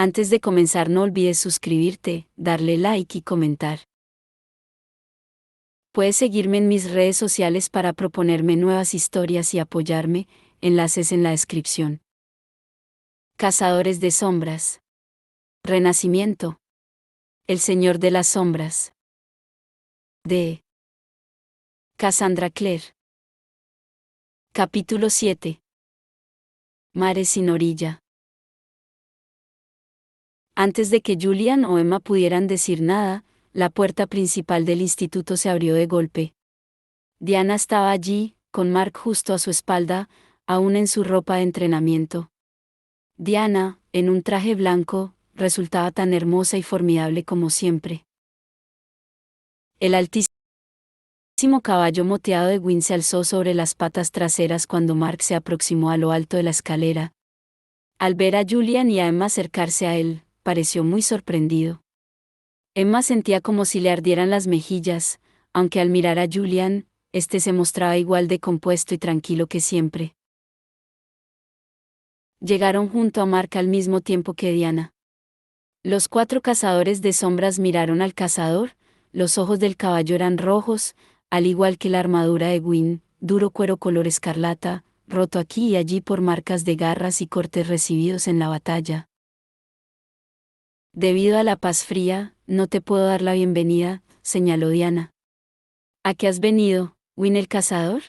Antes de comenzar no olvides suscribirte, darle like y comentar. Puedes seguirme en mis redes sociales para proponerme nuevas historias y apoyarme, enlaces en la descripción. Cazadores de sombras. Renacimiento. El Señor de las Sombras. De Cassandra Clare. Capítulo 7. Mares sin orilla. Antes de que Julian o Emma pudieran decir nada, la puerta principal del instituto se abrió de golpe. Diana estaba allí, con Mark justo a su espalda, aún en su ropa de entrenamiento. Diana, en un traje blanco, resultaba tan hermosa y formidable como siempre. El altísimo caballo moteado de Gwyn se alzó sobre las patas traseras cuando Mark se aproximó a lo alto de la escalera. Al ver a Julian y a Emma acercarse a él, pareció muy sorprendido. Emma sentía como si le ardieran las mejillas, aunque al mirar a Julian, este se mostraba igual de compuesto y tranquilo que siempre. Llegaron junto a Mark al mismo tiempo que Diana. Los 4 cazadores de sombras miraron al cazador, los ojos del caballo eran rojos, al igual que la armadura de Gwyn, duro cuero color escarlata, roto aquí y allí por marcas de garras y cortes recibidos en la batalla. Debido a la paz fría, no te puedo dar la bienvenida, señaló Diana. ¿A qué has venido, Gwyn el cazador?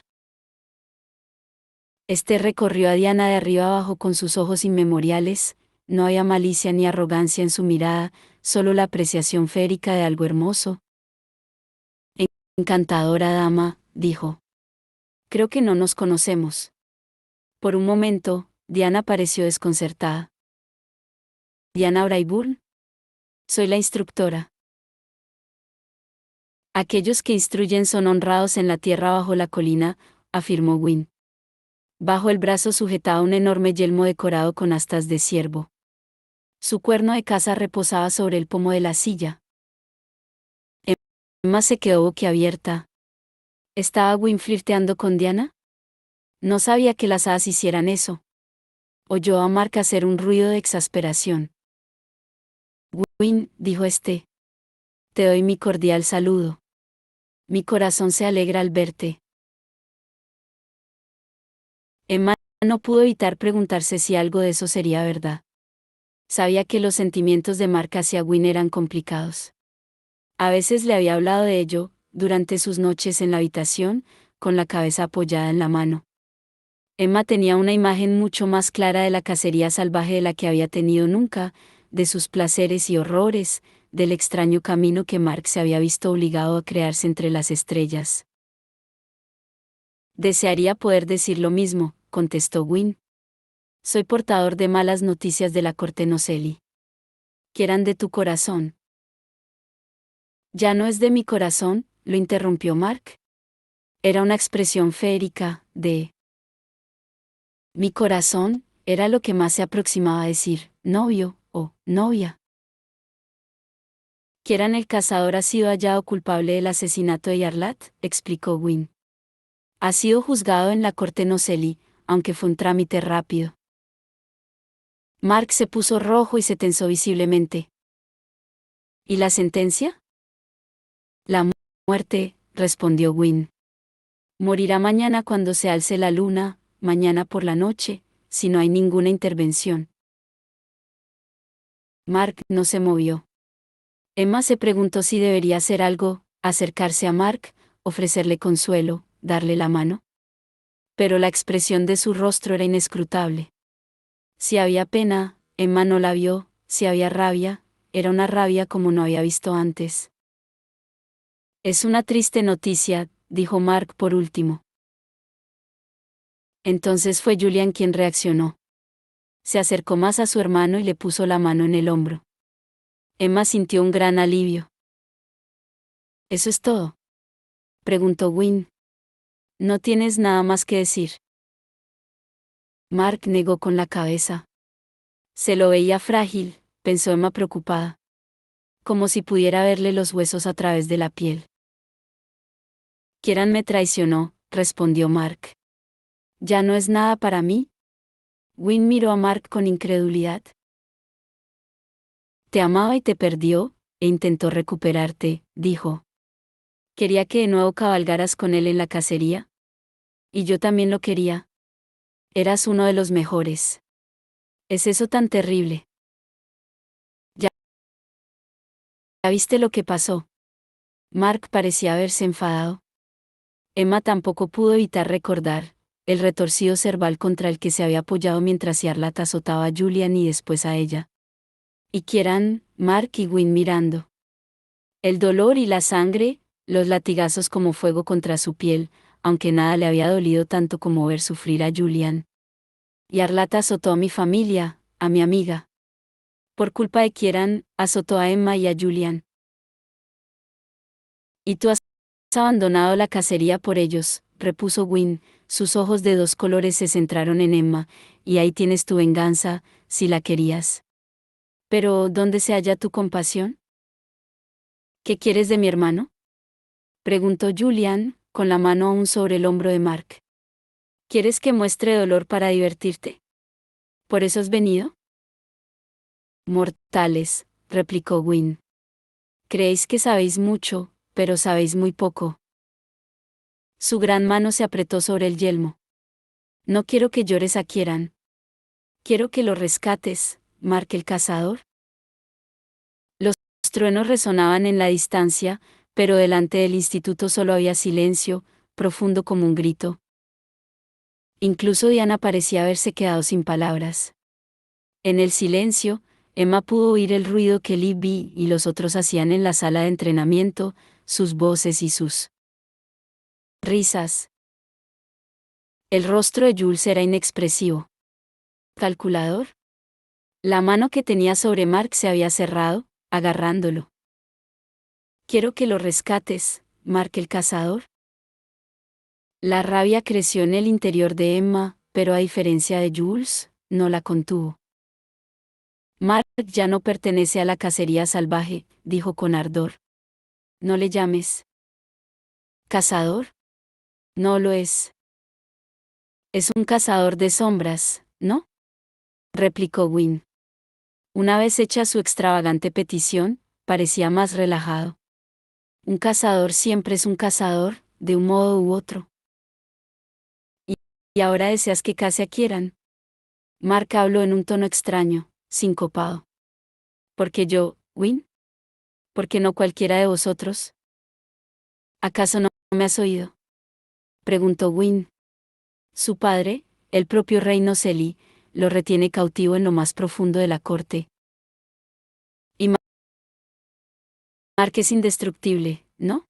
Este recorrió a Diana de arriba abajo con sus ojos inmemoriales, no había malicia ni arrogancia en su mirada, solo la apreciación férica de algo hermoso. Encantadora dama, dijo. Creo que no nos conocemos. Por un momento, Diana pareció desconcertada. ¿Diana Brayburn? Soy la instructora. Aquellos que instruyen son honrados en la tierra bajo la colina, afirmó Gwyn. Bajo el brazo sujetaba un enorme yelmo decorado con astas de ciervo. Su cuerno de caza reposaba sobre el pomo de la silla. Emma se quedó boquiabierta. ¿Estaba Gwyn flirteando con Diana? No sabía que las hadas hicieran eso. Oyó a Mark hacer un ruido de exasperación. Gwyn, dijo este. Te doy mi cordial saludo. Mi corazón se alegra al verte. Emma no pudo evitar preguntarse si algo de eso sería verdad. Sabía que los sentimientos de Mark hacia Gwyn eran complicados. A veces le había hablado de ello, durante sus noches en la habitación, con la cabeza apoyada en la mano. Emma tenía una imagen mucho más clara de la cacería salvaje de la que había tenido nunca, de sus placeres y horrores, del extraño camino que Mark se había visto obligado a crearse entre las estrellas. Desearía poder decir lo mismo, contestó Gwyn. Soy portador de malas noticias de la corte Noceli. ¿Quieran de tu corazón? Ya no es de mi corazón, lo interrumpió Mark. Era una expresión feérica, de mi corazón, era lo que más se aproximaba a decir, novio, o novia. Kieran el cazador ha sido hallado culpable del asesinato de Yarlat, explicó Gwyn. Ha sido juzgado en la corte Noceli, aunque fue un trámite rápido. Mark se puso rojo y se tensó visiblemente. ¿Y la sentencia? La muerte, respondió Gwyn. Morirá mañana cuando se alce la luna, mañana por la noche, si no hay ninguna intervención. Mark no se movió. Emma se preguntó si debería hacer algo, acercarse a Mark, ofrecerle consuelo, darle la mano. Pero la expresión de su rostro era inescrutable. Si había pena, Emma no la vio, si había rabia, era una rabia como no había visto antes. Es una triste noticia, dijo Mark por último. Entonces fue Julian quien reaccionó. Se acercó más a su hermano y le puso la mano en el hombro. Emma sintió un gran alivio. ¿Eso es todo?, preguntó Gwyn. ¿No tienes nada más que decir? Mark negó con la cabeza. Se lo veía frágil, pensó Emma preocupada. Como si pudiera verle los huesos a través de la piel. Kieran me traicionó, respondió Mark. ¿Ya no es nada para mí? Gwyn miró a Mark con incredulidad. Te amaba y te perdió, e intentó recuperarte, dijo. Quería que de nuevo cabalgaras con él en la cacería. Y yo también lo quería. Eras uno de los mejores. ¿Es eso tan terrible? ¿Ya viste lo que pasó? Mark parecía haberse enfadado. Emma tampoco pudo evitar recordar el retorcido cerval contra el que se había apoyado mientras Yarlat azotaba a Julian y después a ella. Y Kieran, Mark y Wynne mirando. El dolor y la sangre, los latigazos como fuego contra su piel, aunque nada le había dolido tanto como ver sufrir a Julian. Yarlat azotó a mi familia, a mi amiga. Por culpa de Kieran, azotó a Emma y a Julian. Y tú has abandonado la cacería por ellos, repuso Wynne, sus ojos de dos colores se centraron en Emma, y ahí tienes tu venganza, si la querías. Pero, ¿dónde se halla tu compasión? ¿Qué quieres de mi hermano? Preguntó Julian, con la mano aún sobre el hombro de Mark. ¿Quieres que muestre dolor para divertirte? ¿Por eso has venido? Mortales, replicó Wynne. Creéis que sabéis mucho, pero sabéis muy poco. Su gran mano se apretó sobre el yelmo. No quiero que llores a Kieran. Quiero que lo rescates, Mark el cazador. Los truenos resonaban en la distancia, pero delante del instituto solo había silencio, profundo como un grito. Incluso Diana parecía haberse quedado sin palabras. En el silencio, Emma pudo oír el ruido que Libby y los otros hacían en la sala de entrenamiento, sus voces y sus risas. El rostro de Jules era inexpresivo. ¿Calculador? La mano que tenía sobre Mark se había cerrado, agarrándolo. Quiero que lo rescates, Mark el cazador. La rabia creció en el interior de Emma, pero a diferencia de Jules, no la contuvo. Mark ya no pertenece a la cacería salvaje, dijo con ardor. No le llames cazador. No lo es. Es un cazador de sombras, ¿no? Replicó Wynne. Una vez hecha su extravagante petición, parecía más relajado. Un cazador siempre es un cazador, de un modo u otro. Y ahora deseas que case a Kieran. Mark habló en un tono extraño, sincopado. ¿Porque yo, Wynne? ¿Porque no cualquiera de vosotros? ¿Acaso no me has oído? Preguntó Wynne. Su padre, el propio rey Noseli, lo retiene cautivo en lo más profundo de la corte. Y Mark es indestructible, ¿no?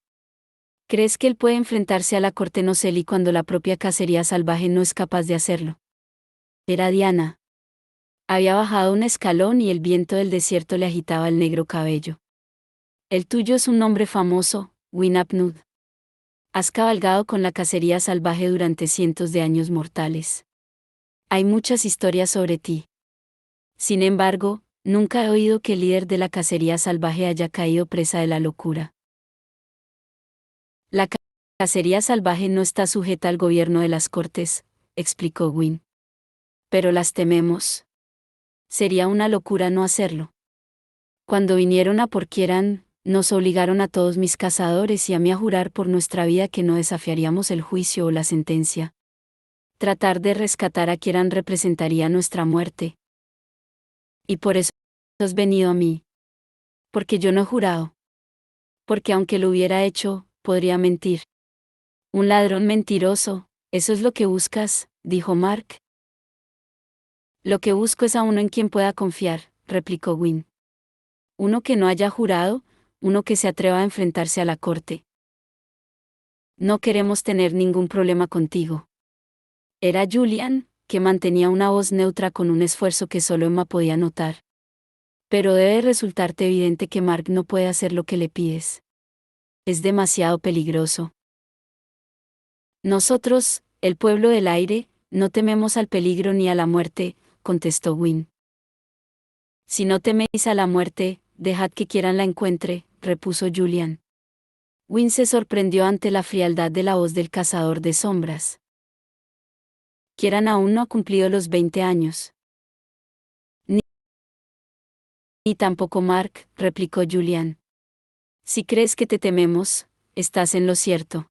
¿Crees que él puede enfrentarse a la corte Noseli cuando la propia cacería salvaje no es capaz de hacerlo? Era Diana. Había bajado un escalón y el viento del desierto le agitaba el negro cabello. El tuyo es un nombre famoso, Winapnud. Has cabalgado con la cacería salvaje durante cientos de años mortales. Hay muchas historias sobre ti. Sin embargo, nunca he oído que el líder de la cacería salvaje haya caído presa de la locura. La cacería salvaje no está sujeta al gobierno de las cortes, explicó Wynne. Pero las tememos. Sería una locura no hacerlo. Cuando vinieron a por Kieran, nos obligaron a todos mis cazadores y a mí a jurar por nuestra vida que no desafiaríamos el juicio o la sentencia. Tratar de rescatar a Kieran representaría nuestra muerte. Y por eso has venido a mí. Porque yo no he jurado. Porque aunque lo hubiera hecho, podría mentir. Un ladrón mentiroso, ¿eso es lo que buscas?, dijo Mark. Lo que busco es a uno en quien pueda confiar, replicó Wynne. Uno que no haya jurado, uno que se atreva a enfrentarse a la corte. No queremos tener ningún problema contigo. Era Julian, que mantenía una voz neutra con un esfuerzo que solo Emma podía notar. Pero debe resultarte evidente que Mark no puede hacer lo que le pides. Es demasiado peligroso. Nosotros, el pueblo del aire, no tememos al peligro ni a la muerte, contestó Wynne. Si no teméis a la muerte, dejad que Kieran la encuentre, repuso Julian. Wynne se sorprendió ante la frialdad de la voz del cazador de sombras. Kieran aún no ha cumplido los 20 años. Ni tampoco Mark, replicó Julian. Si crees que te tememos, estás en lo cierto.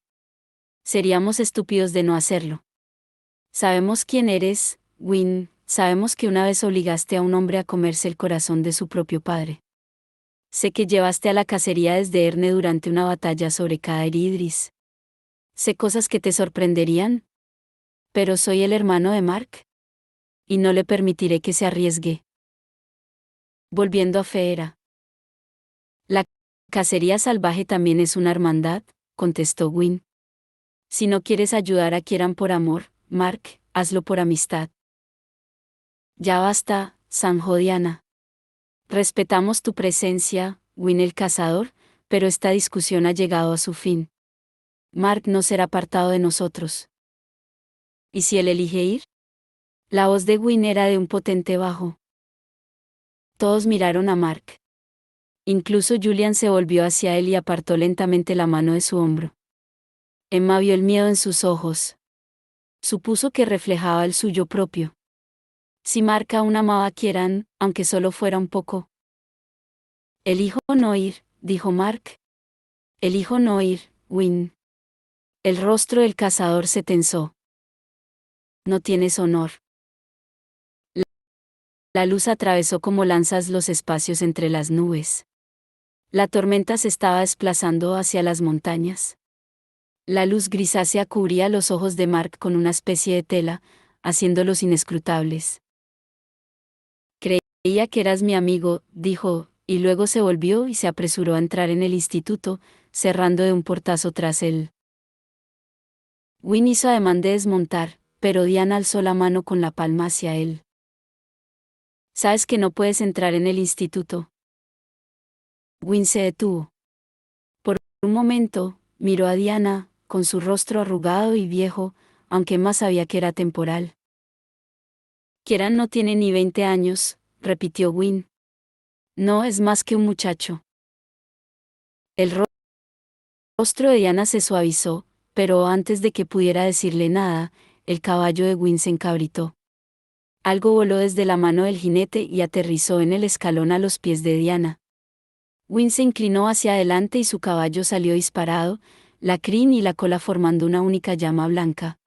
Seríamos estúpidos de no hacerlo. Sabemos quién eres, Win, sabemos que una vez obligaste a un hombre a comerse el corazón de su propio padre. Sé que llevaste a la cacería desde Erne durante una batalla sobre Caer Idris. Sé cosas que te sorprenderían. Pero soy el hermano de Mark. Y no le permitiré que se arriesgue. Volviendo a Feera. La cacería salvaje también es una hermandad, contestó Win. Si no quieres ayudar a Kieran por amor, Mark, hazlo por amistad. Ya basta, zanjó Diana. Respetamos tu presencia, Win el cazador, pero esta discusión ha llegado a su fin. Mark no será apartado de nosotros. ¿Y si él elige ir? La voz de Win era de un potente bajo. Todos miraron a Mark. Incluso Julian se volvió hacia él y apartó lentamente la mano de su hombro. Emma vio el miedo en sus ojos. Supuso que reflejaba el suyo propio. Si Mark aún amaba a Kieran, aunque solo fuera un poco. Elijo no ir, dijo Mark. Elijo no ir, Win. El rostro del cazador se tensó. No tienes honor. La luz atravesó como lanzas los espacios entre las nubes. La tormenta se estaba desplazando hacia las montañas. La luz grisácea cubría los ojos de Mark con una especie de tela, haciéndolos inescrutables. Creía que eras mi amigo, dijo, y luego se volvió y se apresuró a entrar en el instituto, cerrando de un portazo tras él. Win hizo ademán de desmontar, pero Diana alzó la mano con la palma hacia él. ¿Sabes que no puedes entrar en el instituto? Win se detuvo. Por un momento, miró a Diana, con su rostro arrugado y viejo, aunque más sabía que era temporal. Kieran no tiene ni 20 años, repitió Win. No es más que un muchacho. El rostro de Diana se suavizó, pero antes de que pudiera decirle nada, el caballo de Win se encabritó. Algo voló desde la mano del jinete y aterrizó en el escalón a los pies de Diana. Win se inclinó hacia adelante y su caballo salió disparado, la crin y la cola formando una única llama blanca.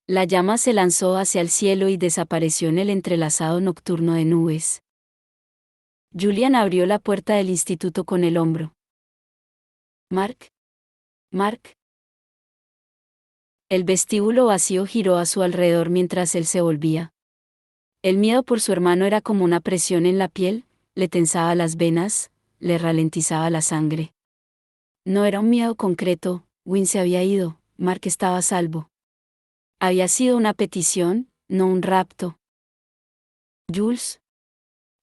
La llama se lanzó hacia el cielo y desapareció en el entrelazado nocturno de nubes. Julian abrió la puerta del instituto con el hombro. Mark. Mark. El vestíbulo vacío giró a su alrededor mientras él se volvía. El miedo por su hermano era como una presión en la piel, le tensaba las venas, le ralentizaba la sangre. No era un miedo concreto, Win se había ido, Mark estaba a salvo. Había sido una petición, no un rapto. Jules.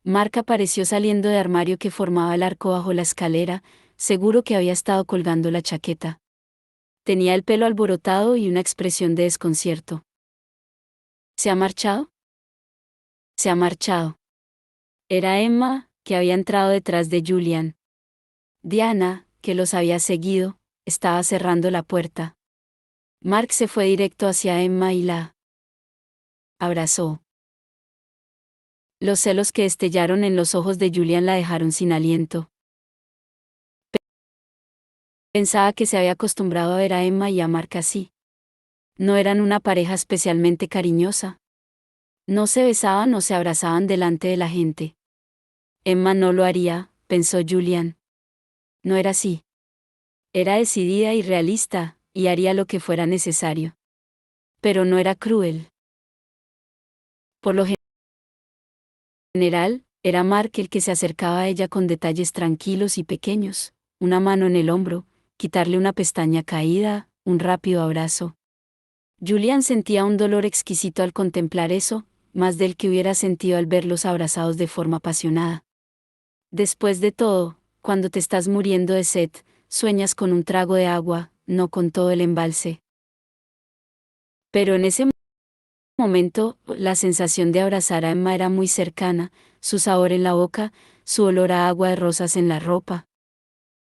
Mark apareció saliendo del armario que formaba el arco bajo la escalera, seguro que había estado colgando la chaqueta. Tenía el pelo alborotado y una expresión de desconcierto. ¿Se ha marchado? Se ha marchado. Era Emma, que había entrado detrás de Julian. Diana, que los había seguido, estaba cerrando la puerta. Mark se fue directo hacia Emma y la abrazó. Los celos que destellaron en los ojos de Julian la dejaron sin aliento. Pensaba que se había acostumbrado a ver a Emma y a Mark así. No eran una pareja especialmente cariñosa. No se besaban o se abrazaban delante de la gente. Emma no lo haría, pensó Julian. No era así. Era decidida y realista, y haría lo que fuera necesario. Pero no era cruel. Por lo general, era Mark el que se acercaba a ella con detalles tranquilos y pequeños, una mano en el hombro, quitarle una pestaña caída, un rápido abrazo. Julian sentía un dolor exquisito al contemplar eso, más del que hubiera sentido al verlos abrazados de forma apasionada. Después de todo, cuando te estás muriendo de sed, sueñas con un trago de agua, no con todo el embalse. Pero en ese momento, la sensación de abrazar a Emma era muy cercana, su sabor en la boca, su olor a agua de rosas en la ropa.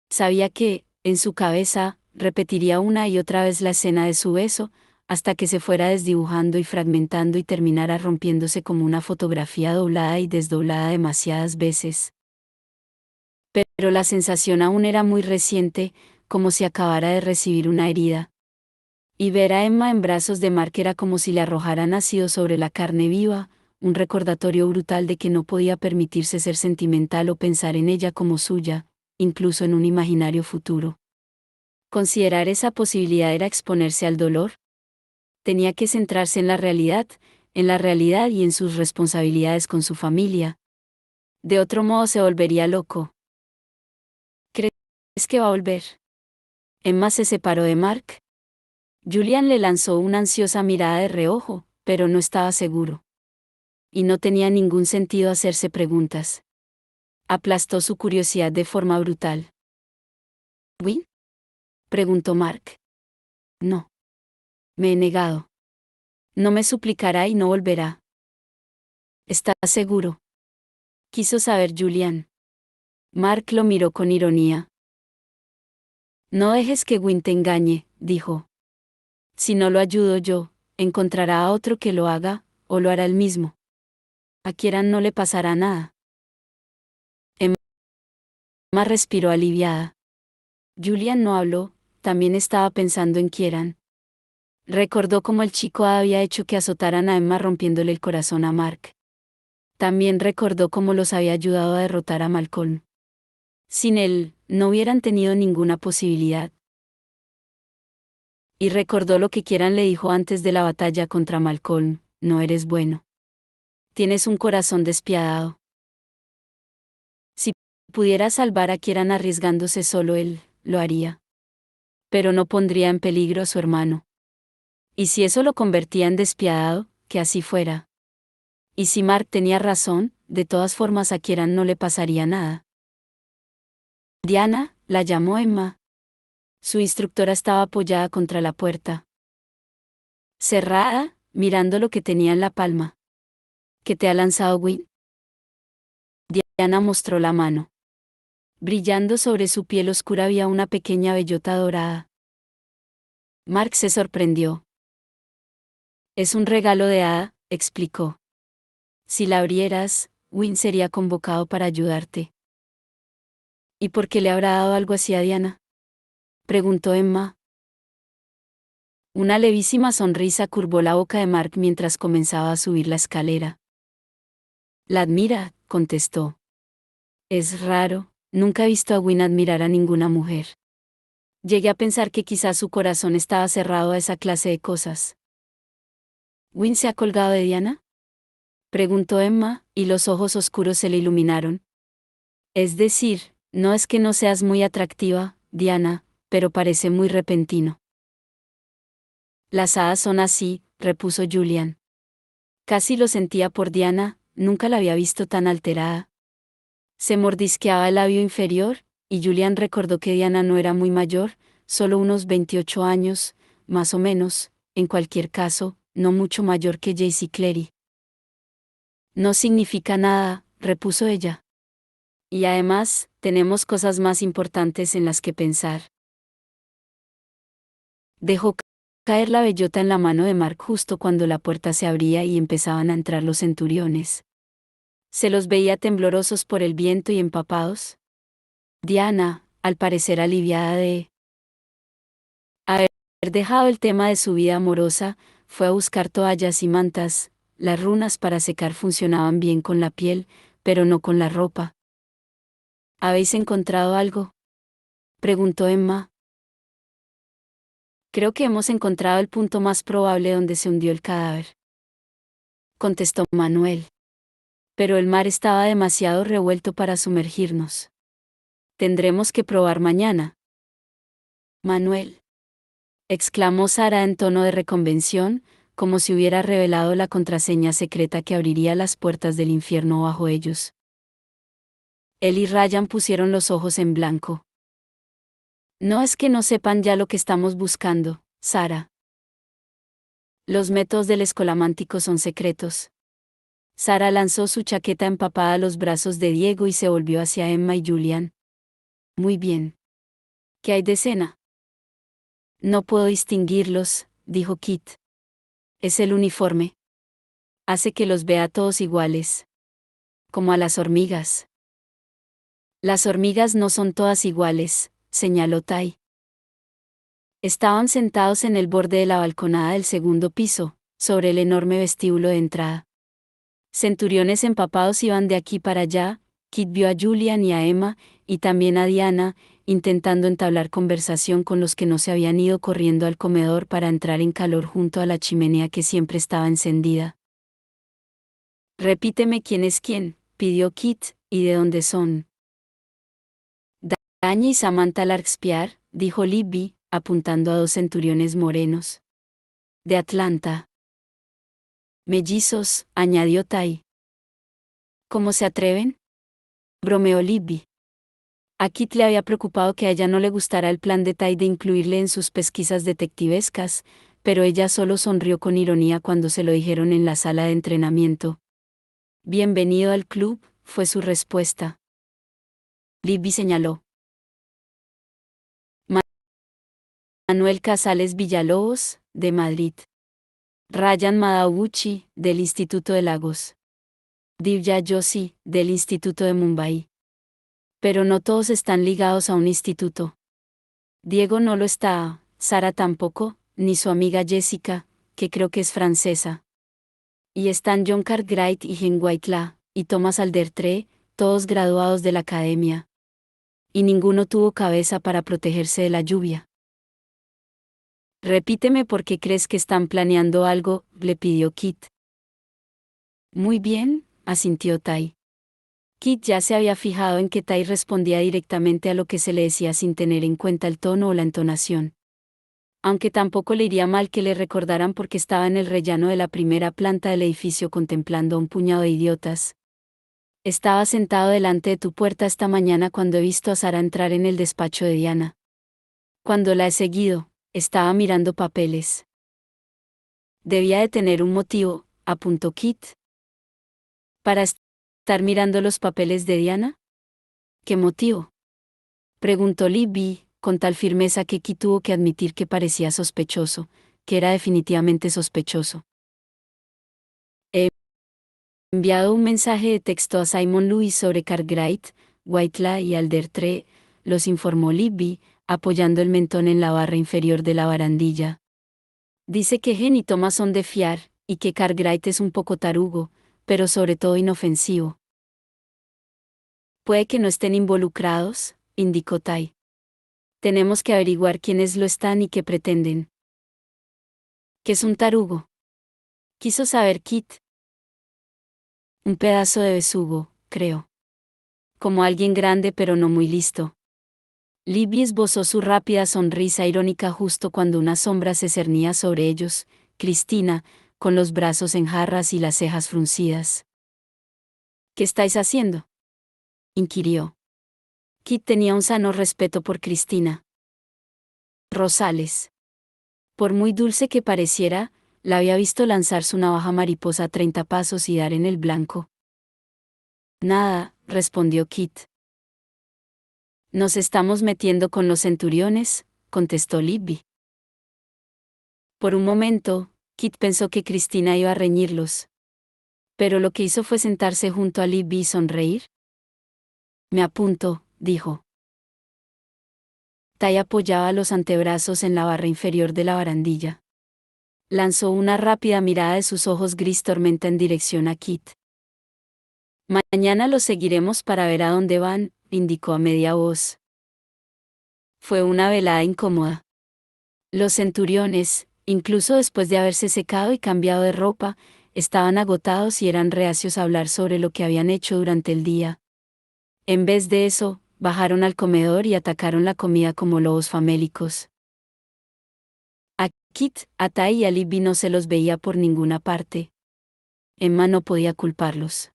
Sabía que, en su cabeza, repetiría una y otra vez la escena de su beso, hasta que se fuera desdibujando y fragmentando y terminara rompiéndose como una fotografía doblada y desdoblada demasiadas veces. Pero la sensación aún era muy reciente, como si acabara de recibir una herida. Y ver a Emma en brazos de Mark era como si le arrojaran ácido sobre la carne viva, un recordatorio brutal de que no podía permitirse ser sentimental o pensar en ella como suya, incluso en un imaginario futuro. Considerar esa posibilidad era exponerse al dolor. Tenía que centrarse en la realidad y en sus responsabilidades con su familia. De otro modo se volvería loco. ¿Crees que va a volver? Emma se separó de Mark. Julian le lanzó una ansiosa mirada de reojo, pero no estaba seguro. Y no tenía ningún sentido hacerse preguntas. Aplastó su curiosidad de forma brutal. ¿Win? Preguntó Mark. No. Me he negado. No me suplicará y no volverá. ¿Estás seguro? Quiso saber Julian. Mark lo miró con ironía. No dejes que Win te engañe, dijo. Si no lo ayudo yo, encontrará a otro que lo haga, o lo hará él mismo. A Kieran no le pasará nada. Emma respiró aliviada. Julian no habló, también estaba pensando en Kieran. Recordó cómo el chico había hecho que azotaran a Emma rompiéndole el corazón a Mark. También recordó cómo los había ayudado a derrotar a Malcolm. Sin él, no hubieran tenido ninguna posibilidad. Y recordó lo que Kieran le dijo antes de la batalla contra Malcolm: no eres bueno. Tienes un corazón despiadado. Si pudiera salvar a Kieran arriesgándose solo él, lo haría. Pero no pondría en peligro a su hermano. Y si eso lo convertía en despiadado, que así fuera. Y si Mark tenía razón, de todas formas a Kieran no le pasaría nada. Diana, la llamó Emma. Su instructora estaba apoyada contra la puerta. Cerrada, mirando lo que tenía en la palma. ¿Qué te ha lanzado Win? Diana mostró la mano. Brillando sobre su piel oscura había una pequeña bellota dorada. Mark se sorprendió. Es un regalo de hada, explicó. Si la abrieras, Win sería convocado para ayudarte. ¿Y por qué le habrá dado algo así a Diana? Preguntó Emma. Una levísima sonrisa curvó la boca de Mark mientras comenzaba a subir la escalera. La admira, contestó. Es raro, nunca he visto a Win admirar a ninguna mujer. Llegué a pensar que quizás su corazón estaba cerrado a esa clase de cosas. ¿Win se ha colgado de Diana? Preguntó Emma, y los ojos oscuros se le iluminaron. Es decir, no es que no seas muy atractiva, Diana, pero parece muy repentino. Las hadas son así, repuso Julian. Casi lo sentía por Diana, nunca la había visto tan alterada. Se mordisqueaba el labio inferior, y Julian recordó que Diana no era muy mayor, solo unos 28 años, más o menos, en cualquier caso, no mucho mayor que Jaycee Cleary. No significa nada, repuso ella. Y además, tenemos cosas más importantes en las que pensar. Dejó caer la bellota en la mano de Mark justo cuando la puerta se abría y empezaban a entrar los centuriones. Se los veía temblorosos por el viento y empapados. Diana, al parecer aliviada de haber dejado el tema de su vida amorosa, fue a buscar toallas y mantas. Las runas para secar funcionaban bien con la piel, pero no con la ropa. ¿Habéis encontrado algo? Preguntó Emma. Creo que hemos encontrado el punto más probable donde se hundió el cadáver, contestó Manuel. Pero el mar estaba demasiado revuelto para sumergirnos. Tendremos que probar mañana. Manuel, exclamó Sara en tono de reconvención, como si hubiera revelado la contraseña secreta que abriría las puertas del infierno bajo ellos. Él y Ryan pusieron los ojos en blanco. No es que no sepan ya lo que estamos buscando, Sara. Los métodos del escolamántico son secretos. Sara lanzó su chaqueta empapada a los brazos de Diego y se volvió hacia Emma y Julian. Muy bien. ¿Qué hay de cena? No puedo distinguirlos, dijo Kit. Es el uniforme. Hace que los vea todos iguales. Como a las hormigas. Las hormigas no son todas iguales, señaló Tai. Estaban sentados en el borde de la balconada del segundo piso, sobre el enorme vestíbulo de entrada. Centuriones empapados iban de aquí para allá. Kit vio a Julian y a Emma, y también a Diana, intentando entablar conversación con los que no se habían ido corriendo al comedor para entrar en calor junto a la chimenea que siempre estaba encendida. Repíteme quién es quién, pidió Kit, y de dónde son. Daña y Samantha Larkspur, dijo Libby, apuntando a dos centuriones morenos. De Atlanta. Mellizos, añadió Tai. ¿Cómo se atreven? Bromeó Libby. A Kit le había preocupado que a ella no le gustara el plan de Tai de incluirle en sus pesquisas detectivescas, pero ella solo sonrió con ironía cuando se lo dijeron en la sala de entrenamiento. Bienvenido al club, fue su respuesta. Libby señaló. Manuel Casales Villalobos, de Madrid. Ryan Madaguchi, del Instituto de Lagos. Divya Joshi, del Instituto de Mumbai. Pero no todos están ligados a un instituto. Diego no lo está, Sara tampoco, ni su amiga Jessica, que creo que es francesa. Y están John Cartwright y Gen Whitelaw, y Thomas Aldertre, todos graduados de la academia. Y ninguno tuvo cabeza para protegerse de la lluvia. Repíteme por qué crees que están planeando algo, le pidió Kit. Muy bien, asintió Tai. Kit ya se había fijado en que Tai respondía directamente a lo que se le decía sin tener en cuenta el tono o la entonación. Aunque tampoco le iría mal que le recordaran porque estaba en el rellano de la primera planta del edificio contemplando a un puñado de idiotas. Estaba sentado delante de tu puerta esta mañana cuando he visto a Sara entrar en el despacho de Diana. Cuando la he seguido, estaba mirando papeles. Debía de tener un motivo, apuntó Kit. ¿Para estar mirando los papeles de Diana? ¿Qué motivo? Preguntó Libby, con tal firmeza que Kit tuvo que admitir que parecía sospechoso, que era definitivamente sospechoso. He enviado un mensaje de texto a Simon Lewis sobre Cartwright, Whitelaw y Aldertre, los informó Libby, apoyando el mentón en la barra inferior de la barandilla. Dice que Gen y Thomas son de fiar, y que Cartwright es un poco tarugo, pero sobre todo inofensivo. Puede que no estén involucrados, indicó Tai. Tenemos que averiguar quiénes lo están y qué pretenden. ¿Qué es un tarugo? Quiso saber Kit. Un pedazo de besugo, creo. Como alguien grande pero no muy listo. Libby esbozó su rápida sonrisa irónica justo cuando una sombra se cernía sobre ellos, Cristina, con los brazos en jarras y las cejas fruncidas. ¿Qué estáis haciendo?, inquirió. Kit tenía un sano respeto por Cristina Rosales. Por muy dulce que pareciera, la había visto lanzar su navaja mariposa a 30 pasos y dar en el blanco. Nada, respondió Kit. Nos estamos metiendo con los centuriones, contestó Libby. Por un momento, Kit pensó que Cristina iba a reñirlos. Pero lo que hizo fue sentarse junto a Libby y sonreír. Me apunto, dijo. Tai apoyaba los antebrazos en la barra inferior de la barandilla. Lanzó una rápida mirada de sus ojos gris tormenta en dirección a Kit. Mañana los seguiremos para ver a dónde van, indicó a media voz. Fue una velada incómoda. Los centuriones, incluso después de haberse secado y cambiado de ropa, estaban agotados y eran reacios a hablar sobre lo que habían hecho durante el día. En vez de eso, bajaron al comedor y atacaron la comida como lobos famélicos. A Kit, a Tai y a Libby no se los veía por ninguna parte. Emma no podía culparlos.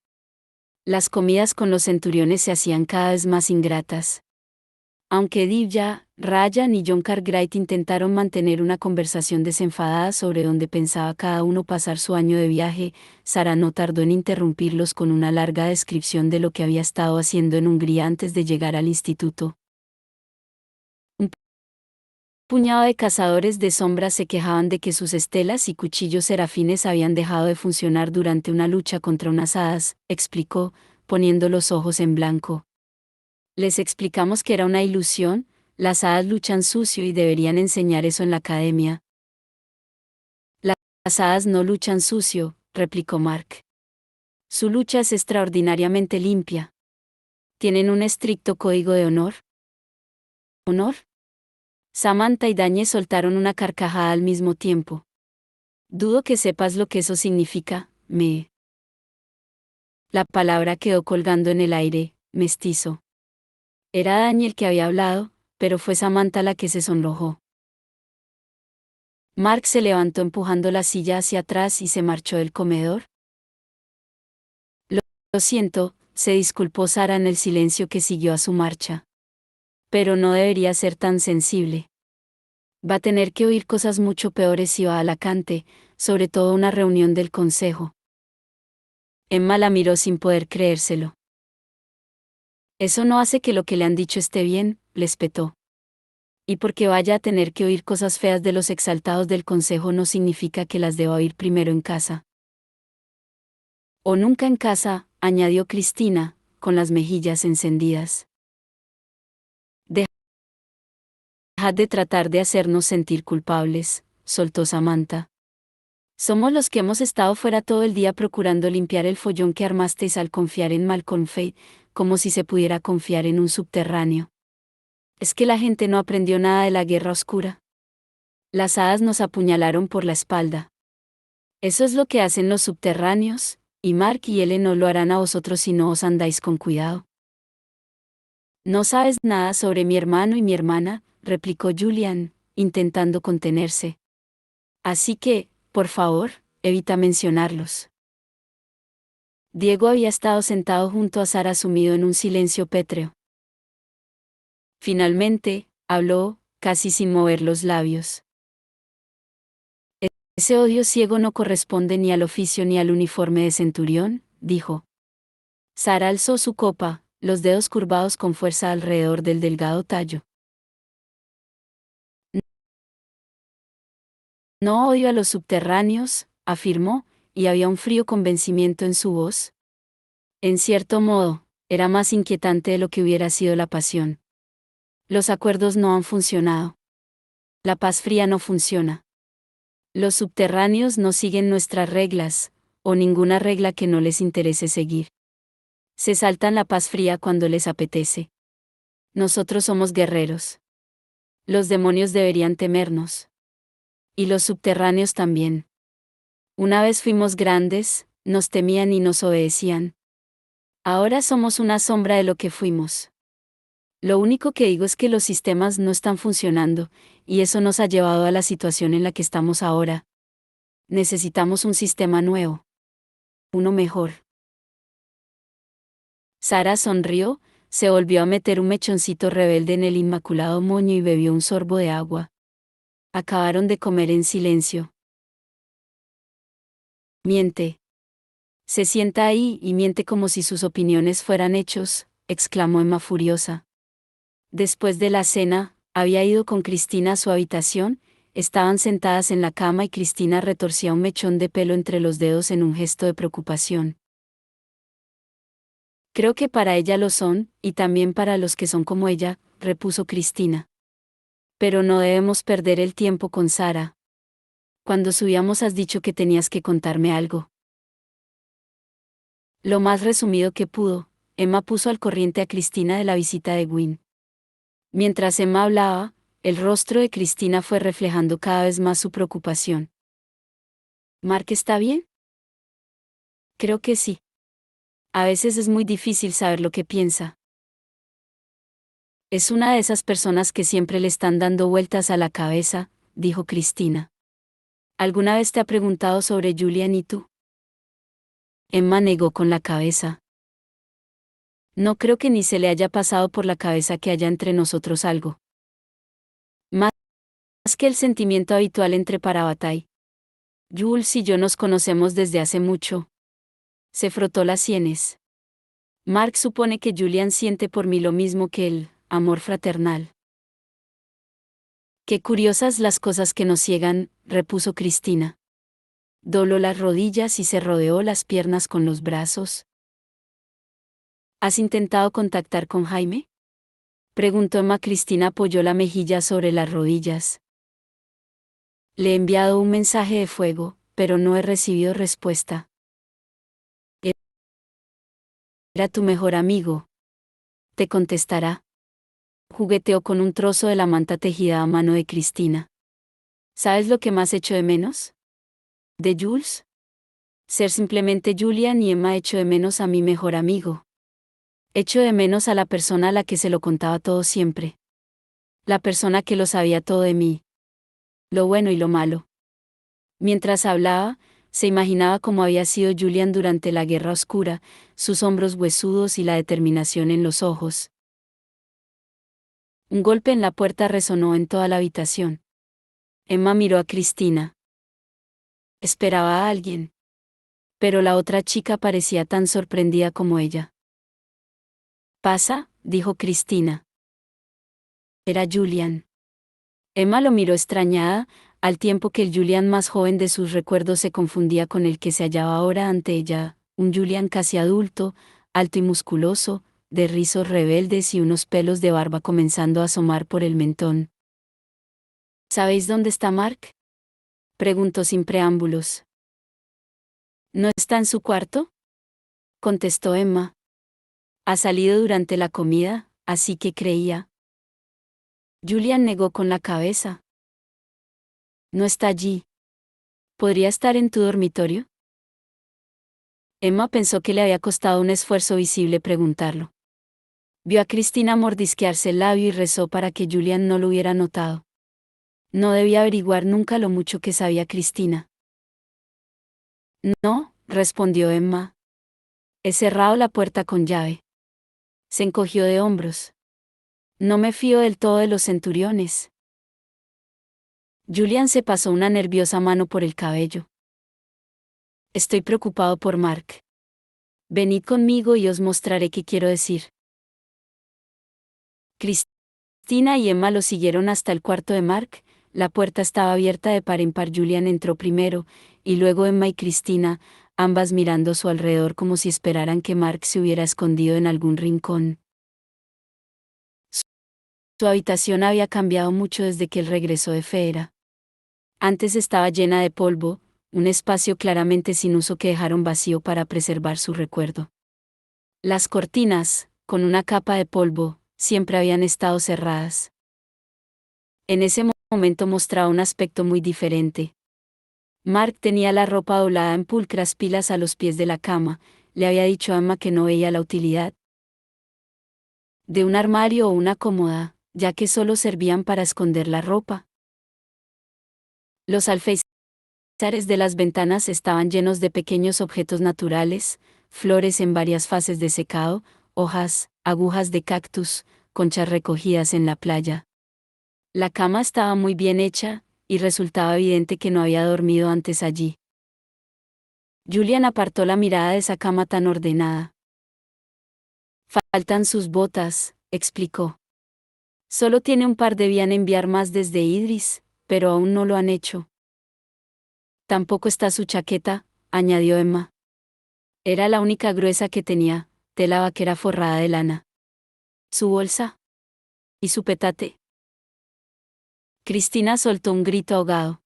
Las comidas con los centuriones se hacían cada vez más ingratas. Aunque Divya, Ryan y John Cartwright intentaron mantener una conversación desenfadada sobre dónde pensaba cada uno pasar su año de viaje, Sara no tardó en interrumpirlos con una larga descripción de lo que había estado haciendo en Hungría antes de llegar al instituto. Un puñado de cazadores de sombras se quejaban de que sus estelas y cuchillos serafines habían dejado de funcionar durante una lucha contra unas hadas, explicó, poniendo los ojos en blanco. Les explicamos que era una ilusión, las hadas luchan sucio y deberían enseñar eso en la academia. Las hadas no luchan sucio, replicó Mark. Su lucha es extraordinariamente limpia. ¿Tienen un estricto código de honor? ¿Honor? Samantha y Dañe soltaron una carcajada al mismo tiempo. Dudo que sepas lo que eso significa, me. La palabra quedó colgando en el aire, mestizo. Era Dañe el que había hablado, pero fue Samantha la que se sonrojó. Mark se levantó empujando la silla hacia atrás y se marchó del comedor. Lo siento, se disculpó Sara en el silencio que siguió a su marcha. Pero no debería ser tan sensible. Va a tener que oír cosas mucho peores si va a Alacante, sobre todo una reunión del consejo. Emma la miró sin poder creérselo. Eso no hace que lo que le han dicho esté bien, le espetó. Y porque vaya a tener que oír cosas feas de los exaltados del consejo no significa que las deba oír primero en casa. O nunca en casa, añadió Cristina, con las mejillas encendidas. Dejad de tratar de hacernos sentir culpables, soltó Samantha. Somos los que hemos estado fuera todo el día procurando limpiar el follón que armasteis al confiar en Malcolm Fay, como si se pudiera confiar en un subterráneo. ¿Es que la gente no aprendió nada de la guerra oscura? Las hadas nos apuñalaron por la espalda. Eso es lo que hacen los subterráneos, y Mark y Ellen no lo harán a vosotros si no os andáis con cuidado. No sabes nada sobre mi hermano y mi hermana, replicó Julian, intentando contenerse. Así que, por favor, evita mencionarlos. Diego había estado sentado junto a Sara sumido en un silencio pétreo. Finalmente, habló, casi sin mover los labios. Ese odio ciego no corresponde ni al oficio ni al uniforme de centurión, dijo. Sara alzó su copa, los dedos curvados con fuerza alrededor del delgado tallo. No odio a los subterráneos, afirmó, y había un frío convencimiento en su voz. En cierto modo, era más inquietante de lo que hubiera sido la pasión. Los acuerdos no han funcionado. La paz fría no funciona. Los subterráneos no siguen nuestras reglas, o ninguna regla que no les interese seguir. Se saltan la paz fría cuando les apetece. Nosotros somos guerreros. Los demonios deberían temernos. Y los subterráneos también. Una vez fuimos grandes, nos temían y nos obedecían. Ahora somos una sombra de lo que fuimos. Lo único que digo es que los sistemas no están funcionando, y eso nos ha llevado a la situación en la que estamos ahora. Necesitamos un sistema nuevo. Uno mejor. Sara sonrió, se volvió a meter un mechoncito rebelde en el inmaculado moño y bebió un sorbo de agua. Acabaron de comer en silencio. Miente. Se sienta ahí y miente como si sus opiniones fueran hechos, exclamó Emma furiosa. Después de la cena, había ido con Cristina a su habitación, estaban sentadas en la cama y Cristina retorcía un mechón de pelo entre los dedos en un gesto de preocupación. Creo que para ella lo son, y también para los que son como ella, repuso Cristina. Pero no debemos perder el tiempo con Sara. Cuando subíamos has dicho que tenías que contarme algo. Lo más resumido que pudo, Emma puso al corriente a Cristina de la visita de Gwyn. Mientras Emma hablaba, el rostro de Cristina fue reflejando cada vez más su preocupación. ¿Mark está bien? Creo que sí. A veces es muy difícil saber lo que piensa. Es una de esas personas que siempre le están dando vueltas a la cabeza, dijo Cristina. ¿Alguna vez te ha preguntado sobre Julian y tú? Emma negó con la cabeza. No creo que ni se le haya pasado por la cabeza que haya entre nosotros algo. Más que el sentimiento habitual entre Parabatay. Jules y yo nos conocemos desde hace mucho. Se frotó las sienes. Mark supone que Julian siente por mí lo mismo que el amor fraternal. Qué curiosas las cosas que nos ciegan, repuso Cristina. Dobló las rodillas y se rodeó las piernas con los brazos. ¿Has intentado contactar con Jaime? Preguntó Emma. Cristina apoyó la mejilla sobre las rodillas. Le he enviado un mensaje de fuego, pero no he recibido respuesta. Era tu mejor amigo. Te contestará. Jugueteó con un trozo de la manta tejida a mano de Cristina. ¿Sabes lo que más echo de menos? ¿De Jules? Ser simplemente Julian. Y Emma. Echo de menos a mi mejor amigo. Echo de menos a la persona a la que se lo contaba todo siempre. La persona que lo sabía todo de mí. Lo bueno y lo malo. Mientras hablaba, se imaginaba cómo había sido Julian durante la Guerra Oscura, sus hombros huesudos y la determinación en los ojos. Un golpe en la puerta resonó en toda la habitación. Emma miró a Cristina. Esperaba a alguien. Pero la otra chica parecía tan sorprendida como ella. «Pasa», dijo Cristina. Era Julian. Emma lo miró extrañada, al tiempo que el Julian más joven de sus recuerdos se confundía con el que se hallaba ahora ante ella, un Julian casi adulto, alto y musculoso, de rizos rebeldes y unos pelos de barba comenzando a asomar por el mentón. «¿Sabéis dónde está Mark?», preguntó sin preámbulos. «¿No está en su cuarto?», contestó Emma. «Ha salido durante la comida, así que creía». Julian negó con la cabeza. «No está allí. ¿Podría estar en tu dormitorio?». Emma pensó que le había costado un esfuerzo visible preguntarlo. Vio a Cristina mordisquearse el labio y rezó para que Julian no lo hubiera notado. No debía averiguar nunca lo mucho que sabía Cristina. «No», respondió Emma. «He cerrado la puerta con llave». Se encogió de hombros. «No me fío del todo de los centuriones». Julian se pasó una nerviosa mano por el cabello. «Estoy preocupado por Mark. Venid conmigo y os mostraré qué quiero decir». Cristina y Emma lo siguieron hasta el cuarto de Mark. La puerta estaba abierta de par en par. Julian entró primero, y luego Emma y Cristina, ambas mirando a su alrededor como si esperaran que Mark se hubiera escondido en algún rincón. Su habitación había cambiado mucho desde que él regresó de Feera. Antes estaba llena de polvo, un espacio claramente sin uso que dejaron vacío para preservar su recuerdo. Las cortinas, con una capa de polvo, siempre habían estado cerradas. En ese momento mostraba un aspecto muy diferente. Mark tenía la ropa doblada en pulcras pilas a los pies de la cama. Le había dicho a Emma que no veía la utilidad de un armario o una cómoda, ya que solo servían para esconder la ropa. Los alféizares de las ventanas estaban llenos de pequeños objetos naturales, flores en varias fases de secado, hojas, agujas de cactus, conchas recogidas en la playa. La cama estaba muy bien hecha, y resultaba evidente que no había dormido antes allí. Julian apartó la mirada de esa cama tan ordenada. «Faltan sus botas», explicó. «Solo tiene un par. Debían enviar más desde Idris, pero aún no lo han hecho». «Tampoco está su chaqueta», añadió Emma. Era la única gruesa que tenía, tela vaquera forrada de lana. «¿Su bolsa? ¿Y su petate?». Cristina soltó un grito ahogado.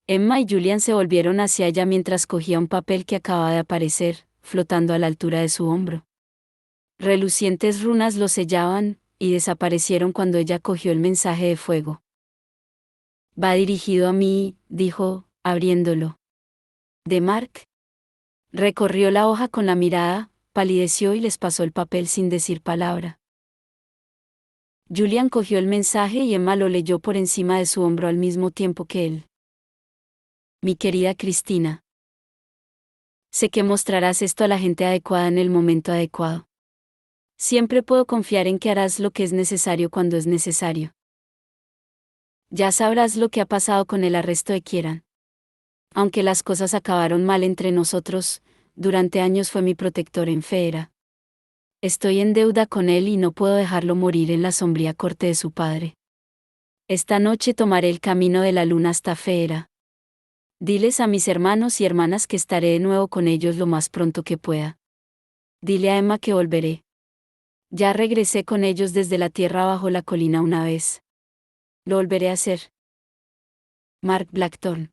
Emma y Julian se volvieron hacia ella mientras cogía un papel que acababa de aparecer, flotando a la altura de su hombro. Relucientes runas lo sellaban, y desaparecieron cuando ella cogió el mensaje de fuego. «Va dirigido a mí», dijo, abriéndolo. «¿De Mark?». Recorrió la hoja con la mirada, palideció y les pasó el papel sin decir palabra. Julian cogió el mensaje y Emma lo leyó por encima de su hombro al mismo tiempo que él. «Mi querida Cristina. Sé que mostrarás esto a la gente adecuada en el momento adecuado. Siempre puedo confiar en que harás lo que es necesario cuando es necesario. Ya sabrás lo que ha pasado con el arresto de Kieran. Aunque las cosas acabaron mal entre nosotros, durante años fue mi protector en Feera. Estoy en deuda con él y no puedo dejarlo morir en la sombría corte de su padre. Esta noche tomaré el camino de la luna hasta Feera. Diles a mis hermanos y hermanas que estaré de nuevo con ellos lo más pronto que pueda. Dile a Emma que volveré. Ya regresé con ellos desde la tierra bajo la colina una vez. Lo volveré a hacer. Mark Blackthorne.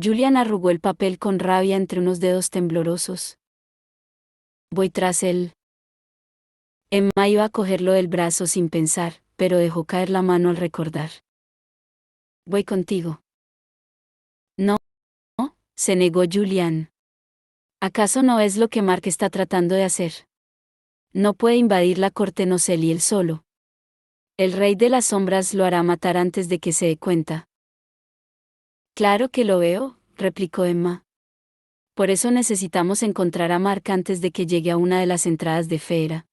Julian arrugó el papel con rabia entre unos dedos temblorosos. Voy tras él. Emma iba a cogerlo del brazo sin pensar, pero dejó caer la mano al recordar. Voy contigo. No, se negó Julian. ¿Acaso no es lo que Mark está tratando de hacer? No puede invadir la corte Noceli él solo. El rey de las sombras lo hará matar antes de que se dé cuenta. Claro que lo veo, replicó Emma. Por eso necesitamos encontrar a Mark antes de que llegue a una de las entradas de Feera.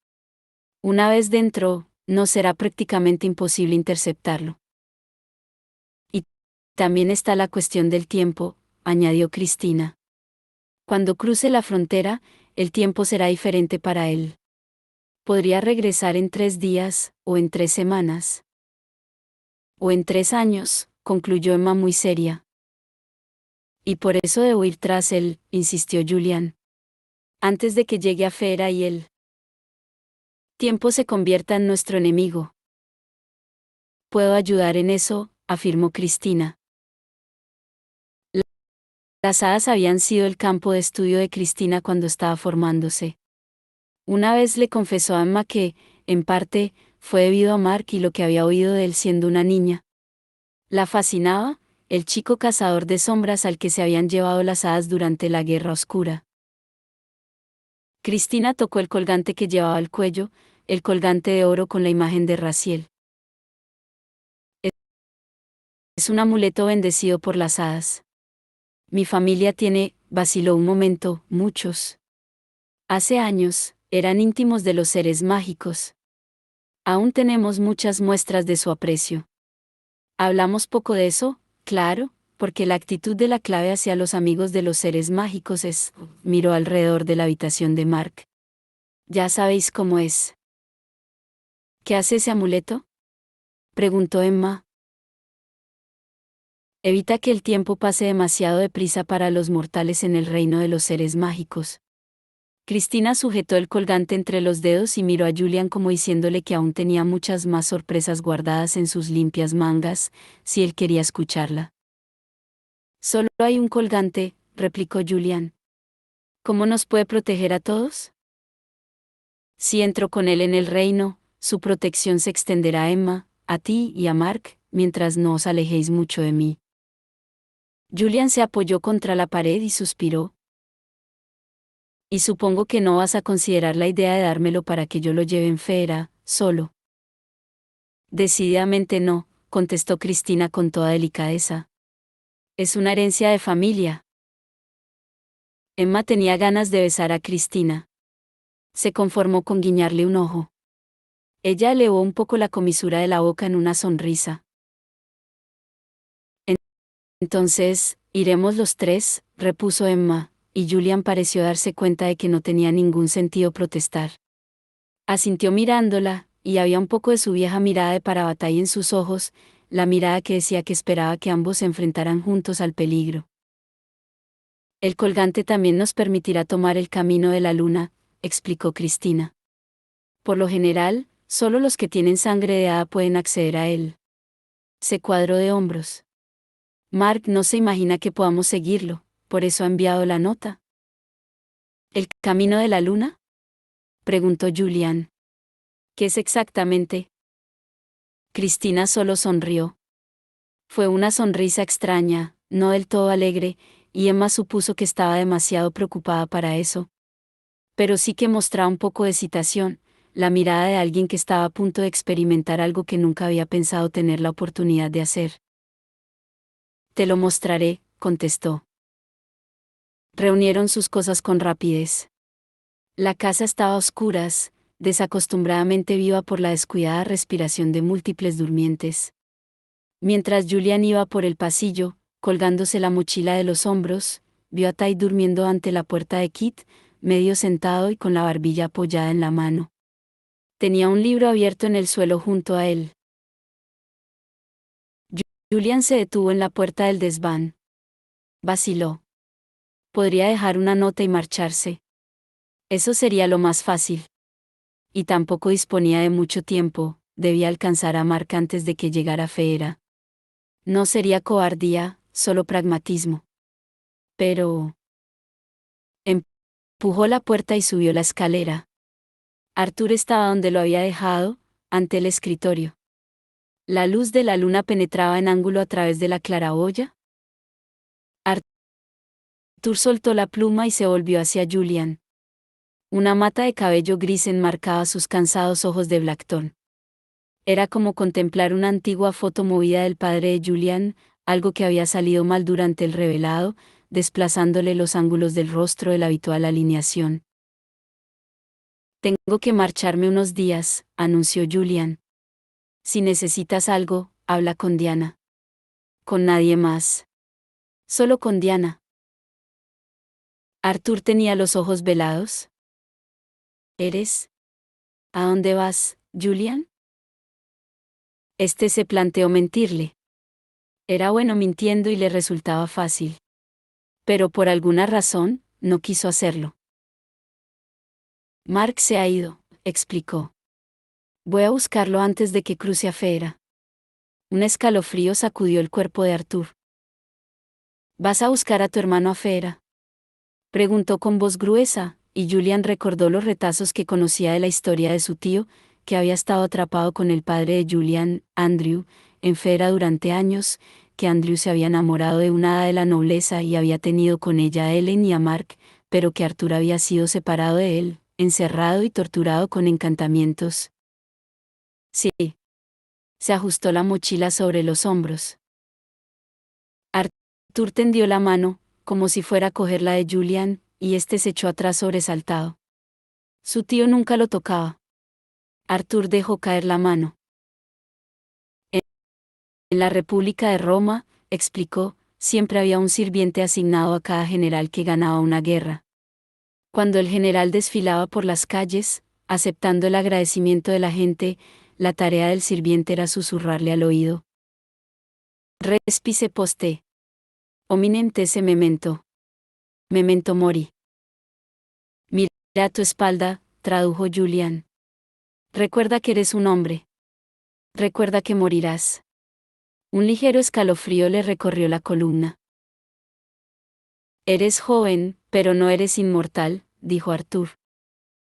Una vez dentro, nos será prácticamente imposible interceptarlo. Y también está la cuestión del tiempo, añadió Cristina. Cuando cruce la frontera, el tiempo será diferente para él. Podría regresar en 3 días, o en 3 semanas. O en 3 años, concluyó Emma muy seria. Y por eso debo ir tras él, insistió Julian. Antes de que llegue a Feera y el tiempo se convierta en nuestro enemigo. Puedo ayudar en eso, afirmó Cristina. Las hadas habían sido el campo de estudio de Cristina cuando estaba formándose. Una vez le confesó a Emma que, en parte, fue debido a Mark y lo que había oído de él siendo una niña. La fascinaba, el chico cazador de sombras al que se habían llevado las hadas durante la Guerra Oscura. Cristina tocó el colgante que llevaba al cuello, el colgante de oro con la imagen de Raziel. Es un amuleto bendecido por las hadas. Mi familia tiene, vaciló un momento, muchos. Hace años, eran íntimos de los seres mágicos. Aún tenemos muchas muestras de su aprecio. Hablamos poco de eso, claro, porque la actitud de la clave hacia los amigos de los seres mágicos es, miró alrededor de la habitación de Mark. Ya sabéis cómo es. ¿Qué hace ese amuleto? Preguntó Emma. Evita que el tiempo pase demasiado deprisa para los mortales en el reino de los seres mágicos. Cristina sujetó el colgante entre los dedos y miró a Julian como diciéndole que aún tenía muchas más sorpresas guardadas en sus limpias mangas, si él quería escucharla. Solo hay un colgante, replicó Julian. ¿Cómo nos puede proteger a todos? Si entro con él en el reino, su protección se extenderá a Emma, a ti y a Mark, mientras no os alejéis mucho de mí. Julian se apoyó contra la pared y suspiró. Y supongo que no vas a considerar la idea de dármelo para que yo lo lleve en Feera, solo. Decididamente no, contestó Cristina con toda delicadeza. Es una herencia de familia. Emma tenía ganas de besar a Cristina. Se conformó con guiñarle un ojo. Ella elevó un poco la comisura de la boca en una sonrisa. Entonces, iremos los 3, repuso Emma, y Julian pareció darse cuenta de que no tenía ningún sentido protestar. Asintió mirándola, y había un poco de su vieja mirada de parabatalla en sus ojos, la mirada que decía que esperaba que ambos se enfrentaran juntos al peligro. El colgante también nos permitirá tomar el camino de la luna, explicó Cristina. Por lo general, solo los que tienen sangre de hada pueden acceder a él. Se cuadró de hombros. Mark no se imagina que podamos seguirlo, por eso ha enviado la nota. ¿El camino de la luna? Preguntó Julian. ¿Qué es exactamente? Cristina solo sonrió. Fue una sonrisa extraña, no del todo alegre, y Emma supuso que estaba demasiado preocupada para eso. Pero sí que mostraba un poco de excitación, la mirada de alguien que estaba a punto de experimentar algo que nunca había pensado tener la oportunidad de hacer. Te lo mostraré, contestó. Reunieron sus cosas con rapidez. La casa estaba a oscuras, desacostumbradamente viva por la descuidada respiración de múltiples durmientes. Mientras Julian iba por el pasillo, colgándose la mochila de los hombros, vio a Tai durmiendo ante la puerta de Kit, medio sentado y con la barbilla apoyada en la mano. Tenía un libro abierto en el suelo junto a él. Julian se detuvo en la puerta del desván. Vaciló. Podría dejar una nota y marcharse. Eso sería lo más fácil. y tampoco disponía de mucho tiempo, debía alcanzar a Mark antes de que llegara Feyre. No sería cobardía, solo pragmatismo. Pero... empujó la puerta y subió la escalera. Arthur estaba donde lo había dejado, ante el escritorio. La luz de la luna penetraba en ángulo a través de la claraboya. Arthur soltó la pluma y se volvió hacia Julian. Una mata de cabello gris enmarcaba sus cansados ojos de Blackthorn. Era como contemplar una antigua foto movida del padre de Julian, algo que había salido mal durante el revelado, desplazándole los ángulos del rostro de la habitual alineación. Tengo que marcharme unos días, anunció Julian. Si necesitas algo, habla con Diana. Con nadie más. Solo con Diana. Arthur tenía los ojos velados. ¿Eres? ¿A dónde vas, Julian? Se planteó mentirle. Era bueno mintiendo y le resultaba fácil. Pero por alguna razón, no quiso hacerlo. Mark se ha ido, explicó. Voy a buscarlo antes de que cruce a Feyre. Un escalofrío sacudió el cuerpo de Arthur. ¿Vas a buscar a tu hermano a Feyre? Preguntó con voz gruesa, y Julian recordó los retazos que conocía de la historia de su tío, que había estado atrapado con el padre de Julian, Andrew, en Feyre durante años, que Andrew se había enamorado de una hada de la nobleza y había tenido con ella a Ellen y a Mark, pero que Arthur había sido separado de él, encerrado y torturado con encantamientos. Sí. Se ajustó la mochila sobre los hombros. Arthur tendió la mano, como si fuera a coger la de Julian, y se echó atrás sobresaltado. Su tío nunca lo tocaba. Arthur dejó caer la mano. En la República de Roma, explicó, siempre había un sirviente asignado a cada general que ganaba una guerra. Cuando el general desfilaba por las calles, aceptando el agradecimiento de la gente, la tarea del sirviente era susurrarle al oído. Respice poste. Hominem tese memento. Memento mori. Mira a tu espalda, tradujo Julian. Recuerda que eres un hombre. Recuerda que morirás. Un ligero escalofrío le recorrió la columna. Eres joven, pero no eres inmortal, dijo Arthur.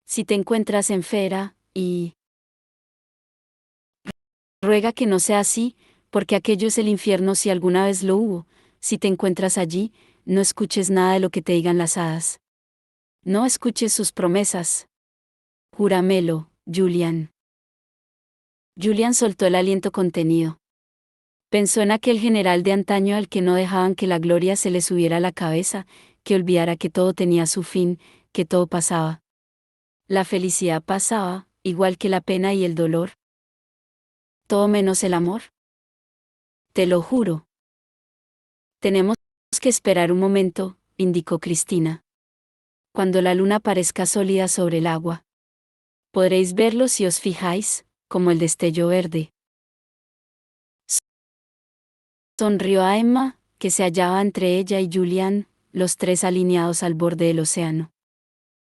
Si te encuentras en Feyre, y... ruega que no sea así, porque aquello es el infierno si alguna vez lo hubo. Si te encuentras allí, no escuches nada de lo que te digan las hadas. No escuches sus promesas. Júramelo, Julian. Julian soltó el aliento contenido. Pensó en aquel general de antaño al que no dejaban que la gloria se le subiera a la cabeza, que olvidara que todo tenía su fin, que todo pasaba. La felicidad pasaba, igual que la pena y el dolor. Todo menos el amor. Te lo juro. Tenemos que esperar un momento, indicó Cristina. Cuando la luna parezca sólida sobre el agua. Podréis verlo si os fijáis, como el destello verde. Sonrió a Emma, que se hallaba entre ella y Julian, los tres alineados al borde del océano.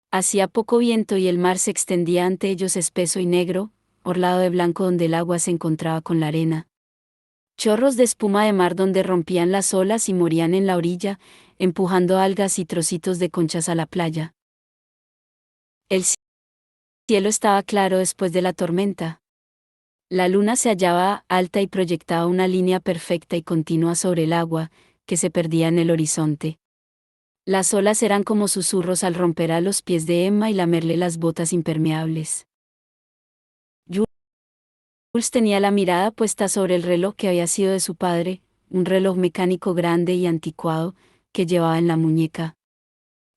Hacía poco viento y el mar se extendía ante ellos espeso y negro, orlado de blanco donde el agua se encontraba con la arena. Chorros de espuma de mar donde rompían las olas y morían en la orilla, empujando algas y trocitos de conchas a la playa. El cielo estaba claro después de la tormenta. La luna se hallaba alta y proyectaba una línea perfecta y continua sobre el agua, que se perdía en el horizonte. Las olas eran como susurros al romper a los pies de Emma y lamerle las botas impermeables. Jules tenía la mirada puesta sobre el reloj que había sido de su padre, un reloj mecánico grande y anticuado, que llevaba en la muñeca.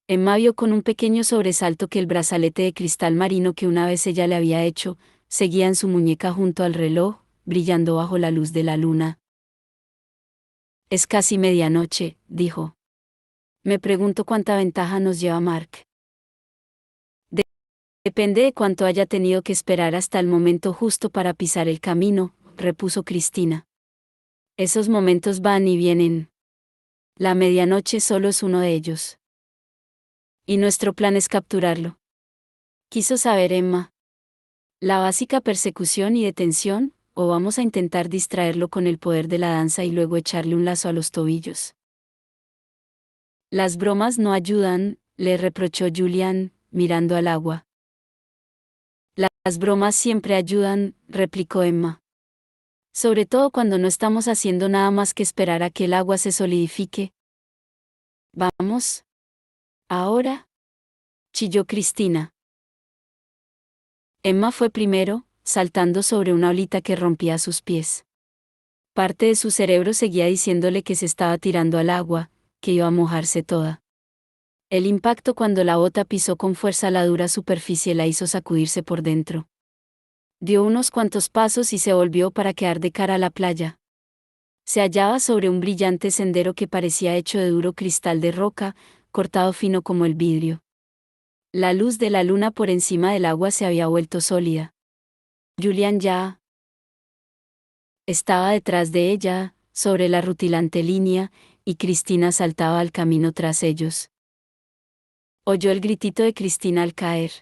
Emma vio con un pequeño sobresalto que el brazalete de cristal marino que una vez ella le había hecho, seguía en su muñeca junto al reloj, brillando bajo la luz de la luna. Es casi medianoche, dijo. Me pregunto cuánta ventaja nos lleva Mark. Depende de cuánto haya tenido que esperar hasta el momento justo para pisar el camino, repuso Cristina. Esos momentos van y vienen. La medianoche solo es uno de ellos. Y nuestro plan es capturarlo. Quiso saber Emma. La básica persecución y detención, o vamos a intentar distraerlo con el poder de la danza y luego echarle un lazo a los tobillos. Las bromas no ayudan, le reprochó Julian, mirando al agua. Las bromas siempre ayudan, replicó Emma. Sobre todo cuando no estamos haciendo nada más que esperar a que el agua se solidifique. Vamos. Ahora. Chilló Cristina. Emma fue primero, saltando sobre una olita que rompía a sus pies. Parte de su cerebro seguía diciéndole que se estaba tirando al agua, que iba a mojarse toda. El impacto cuando la bota pisó con fuerza la dura superficie la hizo sacudirse por dentro. Dio unos cuantos pasos y se volvió para quedar de cara a la playa. Se hallaba sobre un brillante sendero que parecía hecho de duro cristal de roca, cortado fino como el vidrio. La luz de la luna por encima del agua se había vuelto sólida. Julian ya estaba detrás de ella, sobre la rutilante línea, y Cristina saltaba al camino tras ellos. Oyó el gritito de Cristina al caer.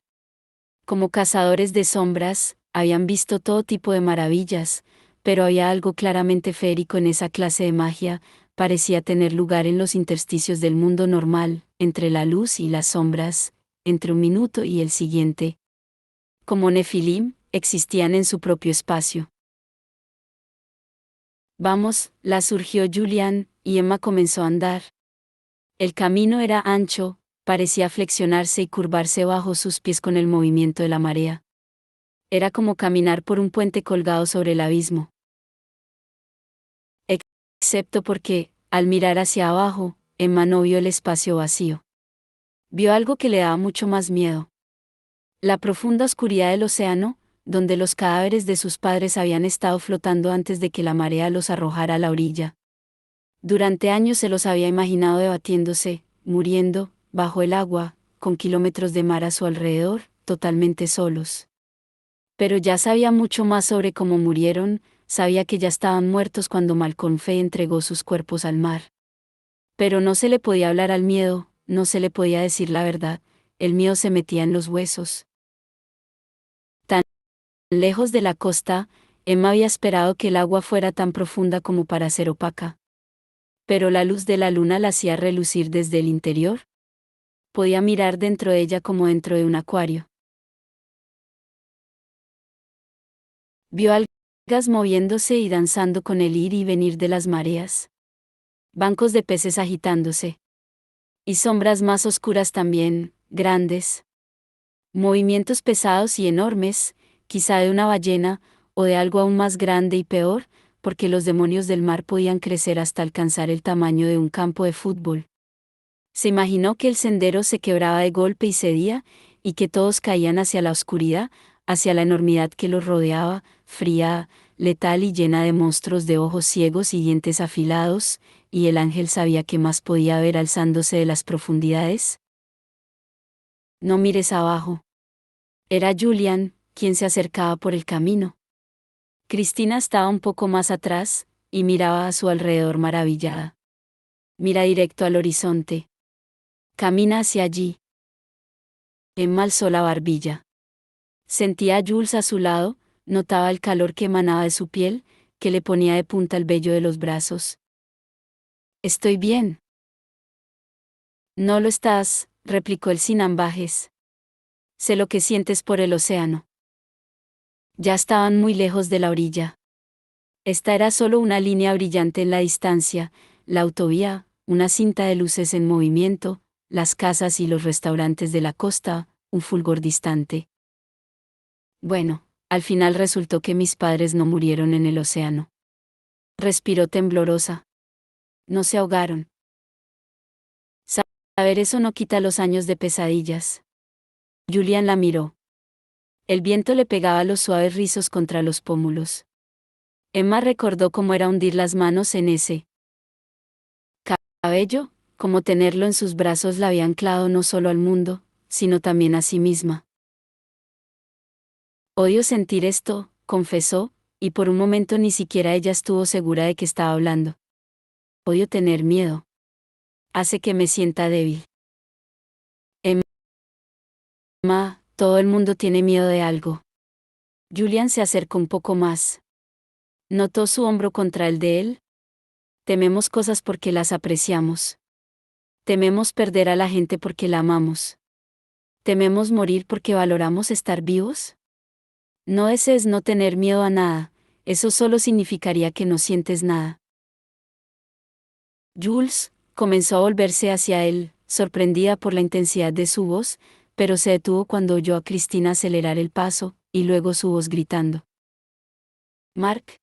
Como cazadores de sombras, habían visto todo tipo de maravillas, pero había algo claramente feérico en esa clase de magia, parecía tener lugar en los intersticios del mundo normal, entre la luz y las sombras, entre un minuto y el siguiente. Como Nefilim, existían en su propio espacio. Vamos, la surgió Julian, y Emma comenzó a andar. El camino era ancho, parecía flexionarse y curvarse bajo sus pies con el movimiento de la marea. Era como caminar por un puente colgado sobre el abismo. Excepto porque, al mirar hacia abajo, Emma no vio el espacio vacío. Vio algo que le daba mucho más miedo. La profunda oscuridad del océano, donde los cadáveres de sus padres habían estado flotando antes de que la marea los arrojara a la orilla. Durante años se los había imaginado debatiéndose, muriendo, bajo el agua, con kilómetros de mar a su alrededor, totalmente solos. Pero ya sabía mucho más sobre cómo murieron, sabía que ya estaban muertos cuando Malcolm Fay entregó sus cuerpos al mar. Pero no se le podía hablar al miedo, no se le podía decir la verdad, el miedo se metía en los huesos. Tan lejos de la costa, Emma había esperado que el agua fuera tan profunda como para ser opaca. Pero la luz de la luna la hacía relucir desde el interior. Podía mirar dentro de ella como dentro de un acuario. Vio algas moviéndose y danzando con el ir y venir de las mareas. Bancos de peces agitándose. Y sombras más oscuras también, grandes. Movimientos pesados y enormes, quizá de una ballena, o de algo aún más grande y peor, porque los demonios del mar podían crecer hasta alcanzar el tamaño de un campo de fútbol. Se imaginó que el sendero se quebraba de golpe y cedía, y que todos caían hacia la oscuridad, hacia la enormidad que los rodeaba, fría, letal y llena de monstruos de ojos ciegos y dientes afilados, y el ángel sabía qué más podía ver alzándose de las profundidades. No mires abajo. Era Julian, quien se acercaba por el camino. Cristina estaba un poco más atrás, y miraba a su alrededor maravillada. Mira directo al horizonte. Camina hacia allí. Emma alzó la barbilla. Sentía a Jules a su lado, notaba el calor que emanaba de su piel, que le ponía de punta el vello de los brazos. Estoy bien. No lo estás, replicó él sin ambajes. Sé lo que sientes por el océano. Ya estaban muy lejos de la orilla. Esta era solo una línea brillante en la distancia, la autovía, una cinta de luces en movimiento, las casas y los restaurantes de la costa, un fulgor distante. Bueno, al final resultó que mis padres no murieron en el océano. Respiró temblorosa. No se ahogaron. Saber eso no quita los años de pesadillas. Julian la miró. El viento le pegaba los suaves rizos contra los pómulos. Emma recordó cómo era hundir las manos en ese cabello, como tenerlo en sus brazos la había anclado no solo al mundo, sino también a sí misma. Odio sentir esto, confesó, y por un momento ni siquiera ella estuvo segura de que estaba hablando. Odio tener miedo. Hace que me sienta débil. Emma, todo el mundo tiene miedo de algo. Julian se acercó un poco más. Notó su hombro contra el de él. Tememos cosas porque las apreciamos. Tememos perder a la gente porque la amamos. ¿Tememos morir porque valoramos estar vivos? No, ese es no tener miedo a nada, eso solo significaría que no sientes nada. Jules comenzó a volverse hacia él, sorprendida por la intensidad de su voz, pero se detuvo cuando oyó a Cristina acelerar el paso, y luego su voz gritando. Mark,